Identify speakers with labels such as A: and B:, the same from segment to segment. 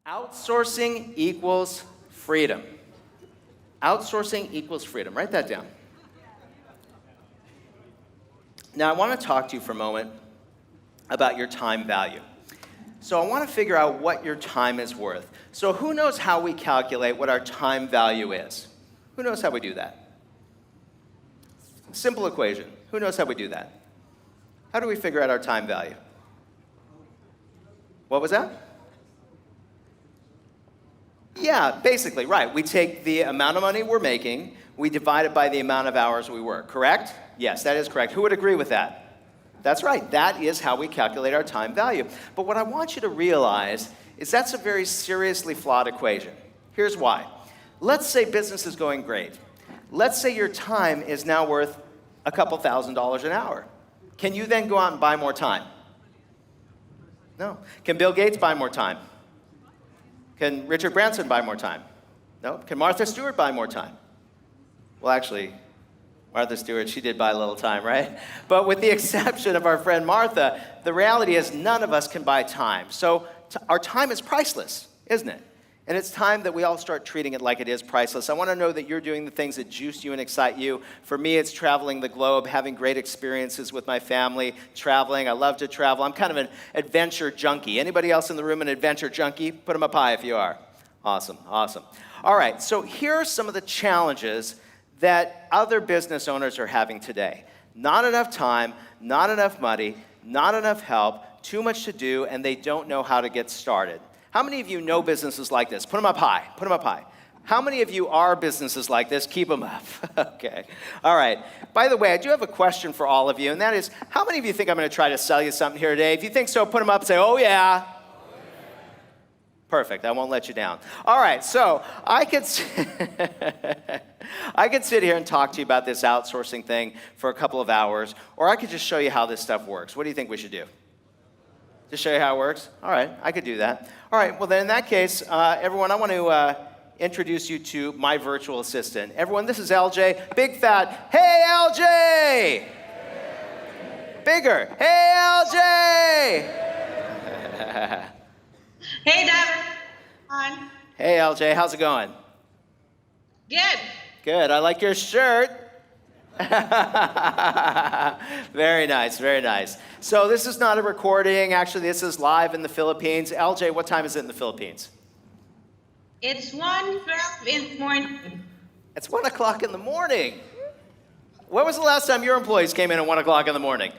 A: Outsourcing equals freedom. Outsourcing equals freedom. Write that down. Now, I want to talk to you for a moment about your time value. So I want to figure out what your time is worth. So who knows how we calculate what our time value is? Who knows how we do that? Simple equation. Who knows how we do that? How do we figure out our time value? What was that? Yeah, basically, right. We take the amount of money we're making, we divide it by the amount of hours we work, correct? Yes, that is correct. Who would agree with that? That's right. That is how we calculate our time value. But what I want you to realize is that's a very seriously flawed equation. Here's why. Let's say business is going great. Let's say your time is now worth a couple $1,000s an hour. Can you then go out and buy more time? No. Can Bill Gates buy more time? Can Richard Branson buy more time? No. Can Martha Stewart buy more time? Well, actually, Martha Stewart, she did buy a little time, right? But with the exception of our friend Martha, the reality is none of us can buy time. So our time is priceless, isn't it? And it's time that we all start treating it like it is priceless. I want to know that you're doing the things that juice you and excite you. For me, it's traveling the globe, having great experiences with my family, traveling. I love to travel. I'm kind of an adventure junkie. Anybody else in the room an adventure junkie? Put them up high if you are. Awesome, awesome. All right, so here are some of the challenges that other business owners are having today. Not enough time, not enough money, not enough help, too much to do, and they don't know how to get started. How many of you know businesses like this? Put them up high. Put them up high. How many of you are businesses like this? Keep them up. Okay. All right. By the way, I do have a question for all of you, and that is, how many of you think I'm going to try to sell you something here today? If you think so, put them up and say, oh, yeah. Perfect. I won't let you down. All right. So I could sit here and talk to you about this outsourcing thing for a couple of hours, or I could just show you how this stuff works. What do you think we should do? Just show you how it works? All right, I could do that. All right, well then in that case, everyone, I want to introduce you to my virtual assistant. Everyone, this is LJ. Big fat, hey LJ! Bigger, hey LJ!
B: Hey Daven. On.
A: Hey LJ, how's it going?
B: Good.
A: Good, I like your shirt. Very nice, very nice. So this is not a recording. Actually, this is live in the Philippines. LJ, what time is it in the Philippines?
B: It's 1:12 in the morning.
A: It's 1 o'clock in the morning. When was the last time your employees came in at 1 o'clock in the morning?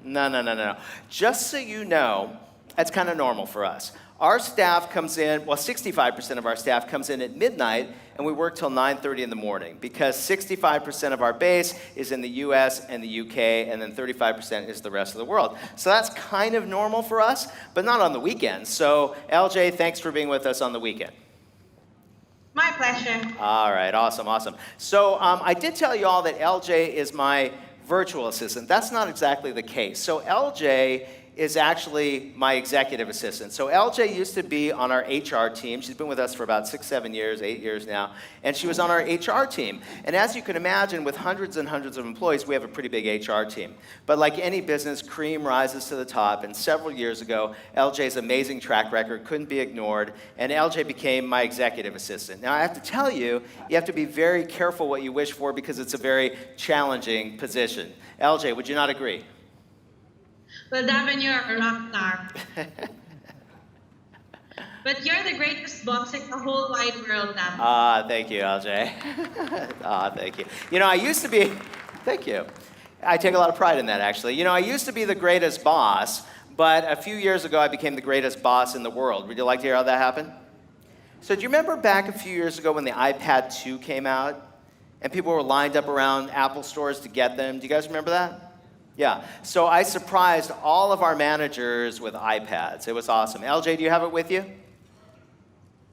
A: No. Just so you know, that's kind of normal for us. Our staff comes in, well, 65% of our staff comes in at midnight, and we work till 9:30 in the morning because 65% of our base is in the US and the UK, and then 35% is the rest of the world. So that's kind of normal for us, but not on the weekends. So LJ, thanks for being with us on the weekend.
B: My pleasure.
A: All right, awesome. So I did tell you all that LJ is my virtual assistant. That's not exactly the case. So LJ is actually my executive assistant. So LJ used to be on our HR team. She's been with us for about 6, 7 years, 8 years now, and she was on our HR team. And as you can imagine, with hundreds and hundreds of employees, we have a pretty big HR team. But like any business, cream rises to the top, and several years ago, LJ's amazing track record couldn't be ignored, and LJ became my executive assistant. Now I have to tell you, you have to be very careful what you wish for because it's a very challenging position. LJ, would you not agree?
B: Well, Daven, you're a rock star. But you're the greatest boss in the whole wide world, Daven.
A: Thank you, LJ. Thank you. You know, I used to be, thank you. I take a lot of pride in that, actually. You know, I used to be the greatest boss, but a few years ago, I became the greatest boss in the world. Would you like to hear how that happened? So do you remember back a few years ago when the iPad 2 came out, and people were lined up around Apple stores to get them? Do you guys remember that? Yeah, so I surprised all of our managers with iPads. It was awesome. LJ, do you have it with you?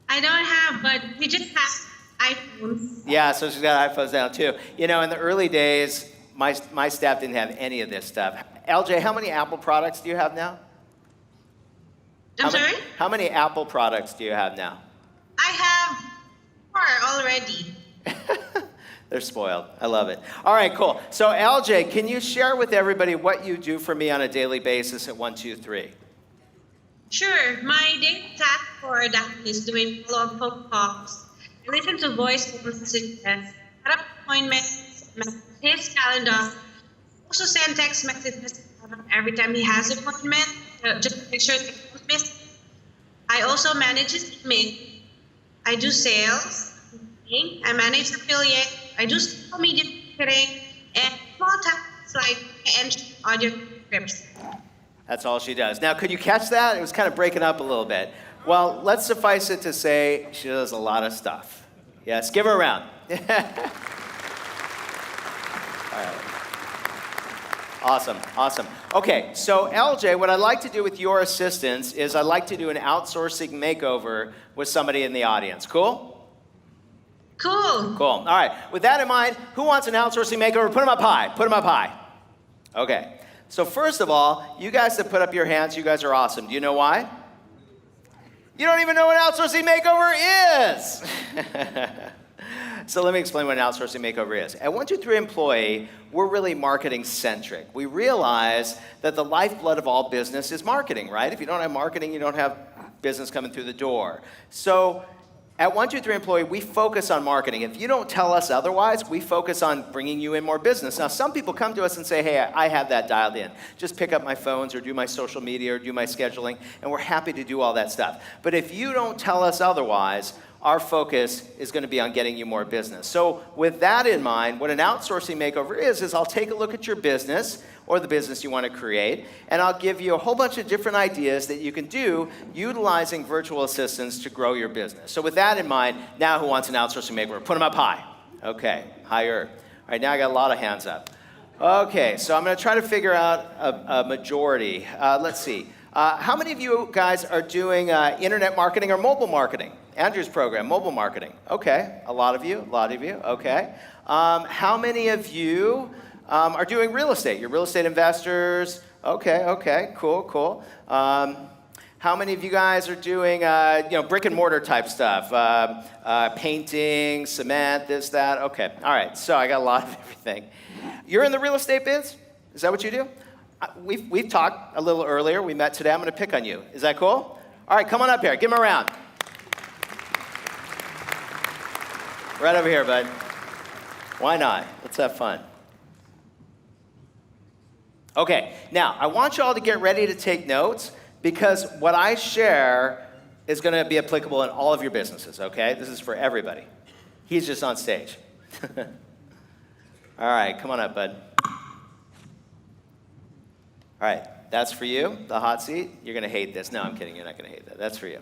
B: I don't have, but we just have iPhones.
A: Yeah, so she's got iPhones now too. You know, in the early days, my staff didn't have any of this stuff. LJ, how many Apple products do you have now?
B: I'm sorry?
A: How many Apple products do you have now?
B: I have 4 already.
A: They're spoiled. I love it. All right, cool. So LJ, can you share with everybody what you do for me on a daily basis at 1, 2, 3?
B: Sure. My daily task for Daven is doing follow-up phone calls. I listen to voice messages, set up appointments, manage his calendar, also send text messages every time he has an appointment, just to make sure they don't miss. I also manage his email. I do sales. I manage affiliate. I do social media marketing and small tasks like entry audio scripts.
A: That's all she does. Now, could you catch that? It was kind of breaking up a little bit. Well, let's suffice it to say she does a lot of stuff. Yes, give her a round. All right. Awesome, awesome. Okay, so LJ, what I'd like to do with your assistance is I'd like to do an outsourcing makeover with somebody in the audience. Cool?
B: Cool.
A: Cool. All right. With that in mind, who wants an outsourcing makeover? Put them up high. Put them up high. Okay. So first of all, you guys that put up your hands, you guys are awesome. Do you know why? You don't even know what an outsourcing makeover is. So let me explain what an outsourcing makeover is. At 123 Employee, we're really marketing centric. We realize that the lifeblood of all business is marketing, right? If you don't have marketing, you don't have business coming through the door. So at 123 Employee, we focus on marketing. If you don't tell us otherwise, we focus on bringing you in more business. Now, some people come to us and say, hey, I have that dialed in. Just pick up my phones or do my social media or do my scheduling, and we're happy to do all that stuff. But if you don't tell us otherwise, our focus is going to be on getting you more business. So with that in mind, what an outsourcing makeover is I'll take a look at your business or the business you want to create, and I'll give you a whole bunch of different ideas that you can do utilizing virtual assistants to grow your business. So with that in mind, now who wants an outsourcing makeover? Put them up high. Okay, higher. All right, now I got a lot of hands up. Okay, so I'm going to try to figure out a majority. Let's see. How many of you guys are doing internet marketing or mobile marketing? Andrew's program, mobile marketing. Okay, a lot of you, okay. How many of you are doing real estate? You're real estate investors. Okay, cool. How many of you guys are doing brick and mortar type stuff? Painting, cement, this, that. Okay, all right, so I got a lot of everything. You're in the real estate biz? Is that what you do? We've talked a little earlier. We met today. I'm going to pick on you. Is that cool? All right, come on up here. Give him a round. Right over here, bud. Why not? Let's have fun. Okay, now I want you all to get ready to take notes because what I share is going to be applicable in all of your businesses, okay? This is for everybody. He's just on stage. All right, come on up, bud. All right, that's for you, the hot seat. You're going to hate this. No, I'm kidding. You're not going to hate that. That's for you.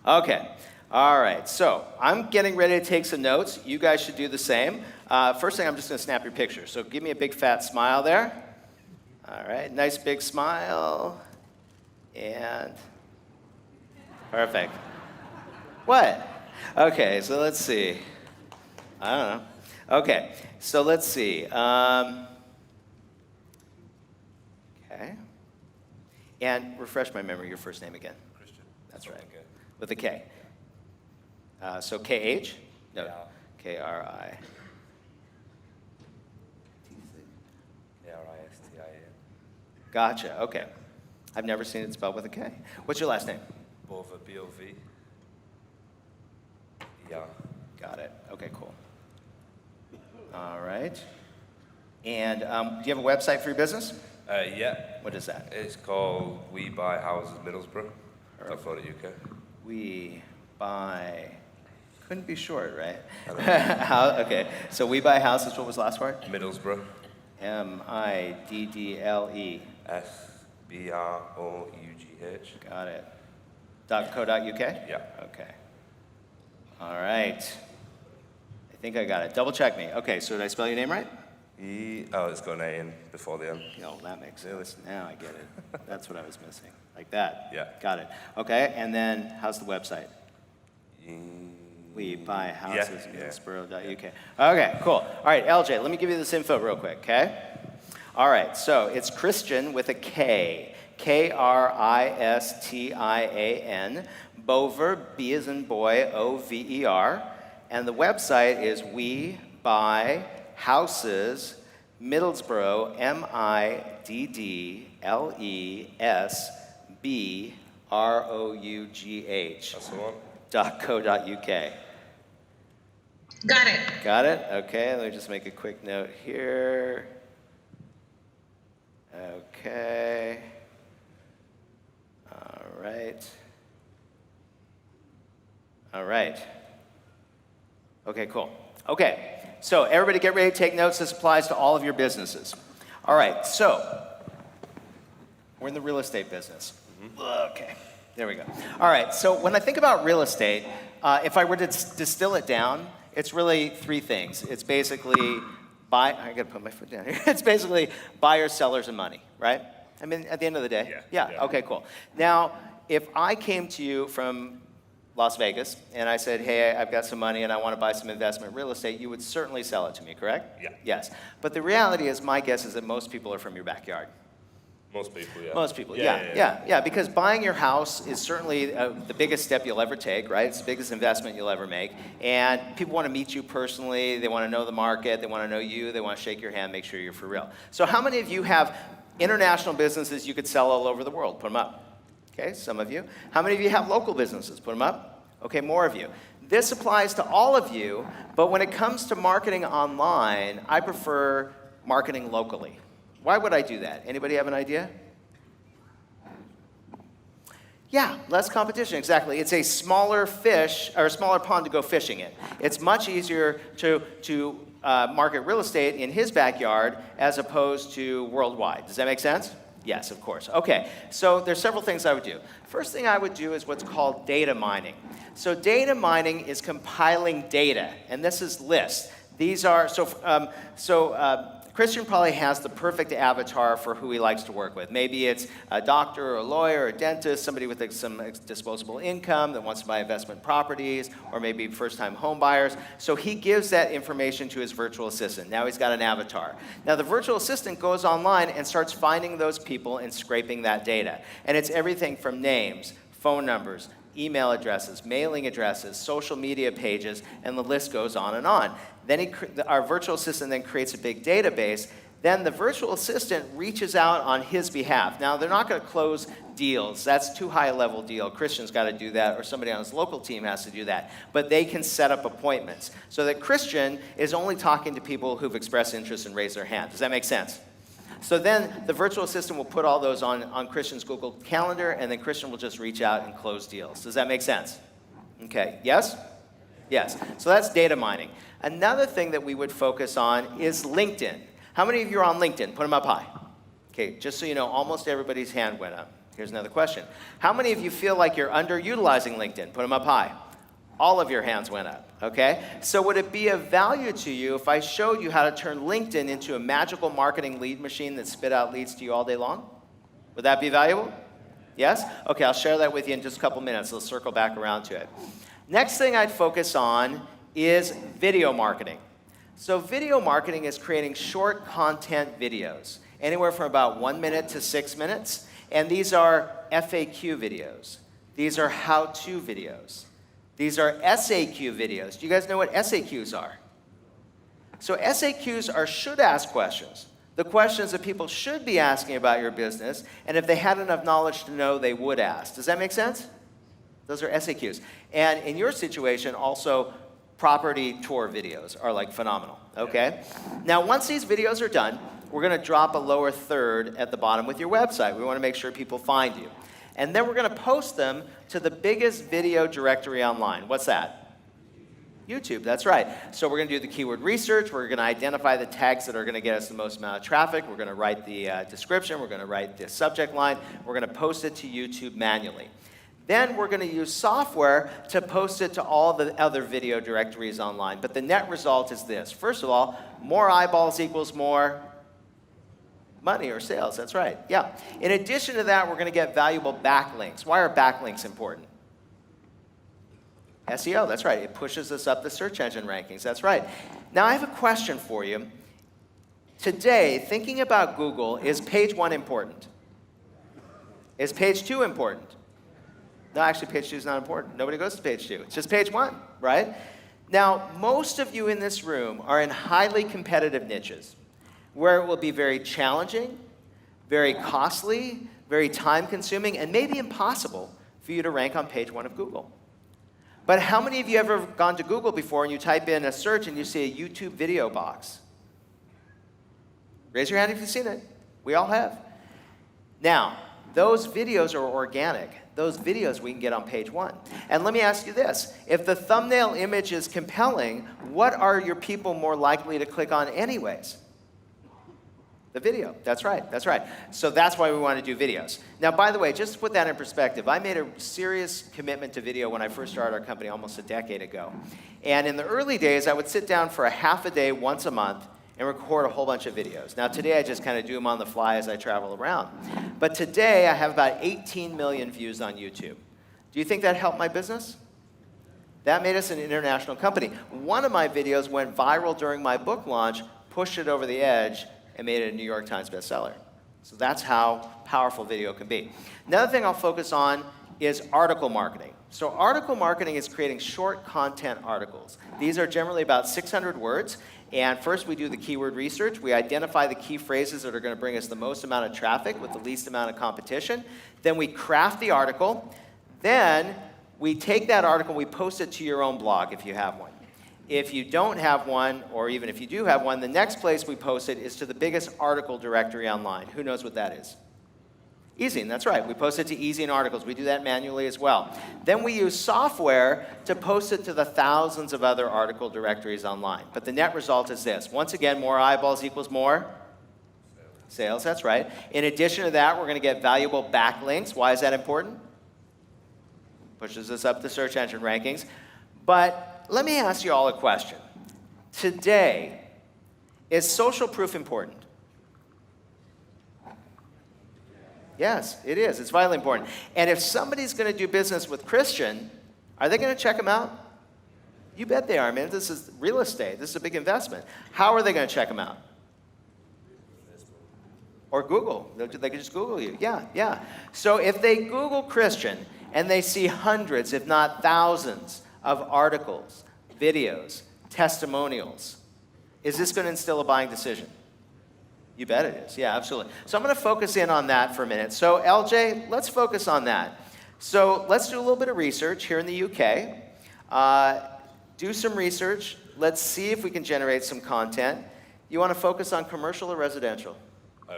A: Okay. All right, so I'm getting ready to take some notes. You guys should do the same. First thing, I'm just going to snap your picture. So give me a big fat smile there. All right, nice big smile. And perfect. What? Okay, so let's see. I don't know. Okay, so let's see. Okay. And refresh my memory, your first name again.
C: Christian.
A: That's right. With a K. So K-H? No,
C: Yeah.
A: K-R-I.
C: A-R-I-S-T-I-N.
A: Gotcha, okay. I've never seen it spelled with a K. What's your last name?
C: Bova, B-O-V. Yeah.
A: Got it. Okay, cool. All right. And do you have a website for your business?
C: Yeah.
A: What is that?
C: It's called We Buy Houses Middlesbrough.co.uk.
A: We buy... Couldn't be short, right? Okay, so we buy houses. What was the last word?
C: Middlesbrough.
A: M-I-D-D-L-E.
C: S-B-R-O-U-G-H.
A: Got it. .co.uk?
C: Yeah.
A: Okay. All right. I think I got it. Double check me. Okay, so did I spell your name right?
C: It's got an A in before the M.
A: Oh, that makes sense. Now I get it. That's what I was missing. Like that.
C: Yeah.
A: Got it. Okay, and then how's the website? We buy houses in Middlesbrough.uk. Okay, cool. All right, LJ, let me give you this info real quick, okay? All right, so it's Christian with a K. K-R-I-S-T-I-A-N. Bover, B as in boy, O-V-E-R. And the website is We Buy Houses Middlesbrough, M-I-D-D-L-E-S-B ROUGH
C: That's the one.
A: .co.uk.
B: Got it.
A: Got it? Okay, let me just make a quick note here. Okay. All right. All right. Okay, cool. Okay, so everybody get ready to take notes. This applies to all of your businesses. All right, so we're in the real estate business. Okay, there we go. All right, so when I think about real estate, if I were to distill it down, it's really three things. It's basically I gotta put my foot down here. It's basically buyers, sellers, and money, right? I mean, at the end of the day. Yeah. Okay, cool. Now, if I came to you from Las Vegas and I said, hey, I've got some money and I want to buy some investment real estate, you would certainly sell it to me, correct?
C: Yeah.
A: Yes. But the reality is, my guess is that most people are from your backyard.
C: Most people, yeah.
A: Most people, yeah. Because buying your house is certainly the biggest step you'll ever take, right? It's the biggest investment you'll ever make. And people want to meet you personally. They want to know the market. They want to know you. They want to shake your hand, make sure you're for real. So how many of you have international businesses you could sell all over the world? Put them up. Okay, some of you. How many of you have local businesses? Put them up. Okay, more of you. This applies to all of you, but when it comes to marketing online, I prefer marketing locally. Why would I do that? Anybody have an idea? Yeah, less competition, exactly. It's a smaller fish, or a smaller pond to go fishing in. It's much easier to market real estate in his backyard as opposed to worldwide. Does that make sense? Yes, of course. Okay, so there's several things I would do. First thing I would do is what's called data mining. So data mining is compiling data, and this is lists. These are, Christian probably has the perfect avatar for who he likes to work with. Maybe it's a doctor or a lawyer or a dentist, somebody with some disposable income that wants to buy investment properties, or maybe first-time home buyers. So he gives that information to his virtual assistant. Now he's got an avatar. Now the virtual assistant goes online and starts finding those people and scraping that data. And it's everything from names, phone numbers, email addresses, mailing addresses, social media pages, and the list goes on and on. Then our virtual assistant then creates a big database. Then the virtual assistant reaches out on his behalf. Now, they're not going to close deals. That's too high a level deal. Christian's got to do that, or somebody on his local team has to do that. But they can set up appointments so that Christian is only talking to people who've expressed interest and raised their hand. Does that make sense? So then the virtual assistant will put all those on Christian's Google Calendar, and then Christian will just reach out and close deals. Does that make sense? Okay, yes? Yes, so that's data mining. Another thing that we would focus on is LinkedIn. How many of you are on LinkedIn? Put them up high. Okay, just so you know, almost everybody's hand went up. Here's another question. How many of you feel like you're underutilizing LinkedIn? Put them up high. All of your hands went up, okay? So would it be of value to you if I showed you how to turn LinkedIn into a magical marketing lead machine that spit out leads to you all day long? Would that be valuable? Yes? Okay, I'll share that with you in just a couple minutes. Let's circle back around to it. Next thing I'd focus on is video marketing. So video marketing is creating short content videos, anywhere from about 1 minute to 6 minutes. And these are FAQ videos. These are how-to videos. These are SAQ videos. Do you guys know what SAQs are? So SAQs are should-ask questions. The questions that people should be asking about your business, and if they had enough knowledge to know, they would ask. Does that make sense? Those are SAQs. And in your situation, also, property tour videos are like phenomenal, okay? Now, once these videos are done, we're gonna drop a lower third at the bottom with your website. We wanna make sure people find you. And then we're gonna post them to the biggest video directory online. What's that? YouTube, that's right. So we're gonna do the keyword research. We're gonna identify the tags that are gonna get us the most amount of traffic. We're gonna write the description. We're gonna write the subject line. We're gonna post it to YouTube manually. Then we're going to use software to post it to all the other video directories online. But the net result is this. First of all, more eyeballs equals more money or sales. That's right. Yeah. In addition to that, we're going to get valuable backlinks. Why are backlinks important? SEO, that's right. It pushes us up the search engine rankings. That's right. Now, I have a question for you. Today, thinking about Google, is page 1 important? Is page 2 important? No, actually, page 2 is not important. Nobody goes to page 2. It's just page 1, right? Now, most of you in this room are in highly competitive niches where it will be very challenging, very costly, very time-consuming, and maybe impossible for you to rank on page 1 of Google. But how many of you have ever gone to Google before and you type in a search and you see a YouTube video box? Raise your hand if you've seen it. We all have. Now, those videos are organic. Those videos we can get on page 1. And let me ask you this. If the thumbnail image is compelling, what are your people more likely to click on anyways? The video. That's right. That's right. So that's why we want to do videos. Now, by the way, just to put that in perspective, I made a serious commitment to video when I first started our company almost a decade ago. And in the early days, I would sit down for a half a day once a month and record a whole bunch of videos. Now, today, I just kind of do them on the fly as I travel around. But today, I have about 18 million views on YouTube. Do you think that helped my business? That made us an international company. One of my videos went viral during my book launch, pushed it over the edge, and made it a New York Times bestseller. So that's how powerful video can be. Another thing I'll focus on is article marketing. So article marketing is creating short content articles. These are generally about 600 words. And first we do the keyword research. We identify the key phrases that are going to bring us the most amount of traffic with the least amount of competition. Then we craft the article. Then we take that article, we post it to your own blog if you have one. If you don't have one, or even if you do have one, the next place we post it is to the biggest article directory online. Who knows what that is? Ezine, that's right. We post it to Ezine articles. We do that manually as well. Then we use software to post it to the thousands of other article directories online. But the net result is this. Once again, more eyeballs equals more sales. That's right. In addition to that, we're going to get valuable backlinks. Why is that important? Pushes us up the search engine rankings. But let me ask you all a question. Today, is social proof important? Yes, it is. It's vitally important. And if somebody's going to do business with Christian, are they going to check him out? You bet they are, man. This is real estate. This is a big investment. How are they going to check him out? Or Google. They can just Google you. Yeah. So if they Google Christian and they see hundreds, if not thousands, of articles, videos, testimonials, is this going to instill a buying decision? You bet it is. Yeah, absolutely. So I'm going to focus in on that for a minute. So LJ, let's focus on that. So let's do a little bit of research here in the UK. Do some research. Let's see if we can generate some content. You want to focus on commercial or residential?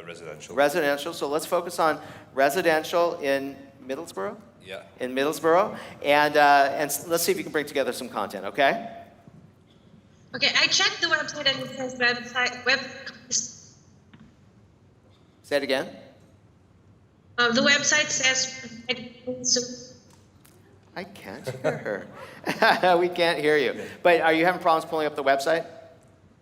C: Residential.
A: Residential. So let's focus on residential in Middlesbrough?
C: Yeah.
A: In Middlesbrough. And let's see if you can bring together some content, okay?
B: Okay, I checked the website and it says
A: Say it again.
B: the website says
A: I can't hear her. We can't hear you. But are you having problems pulling up the website?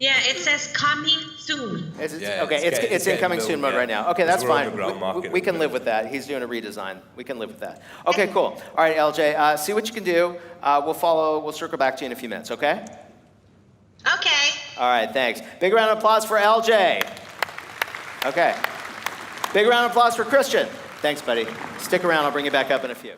B: yeah, it says coming soon.
A: It's in coming soon mode right now. Okay, that's
C: We're on
A: fine.
C: the ground market
A: We can live with that. He's doing a redesign. We can live with that. Okay, cool. All right, LJ, see what you can do. We'll circle back to you in a few minutes, okay?
B: Okay.
A: All right, thanks. Big round of applause for LJ. Okay. Big round of applause for Christian. Thanks, buddy. Stick around. I'll bring you back up in a few.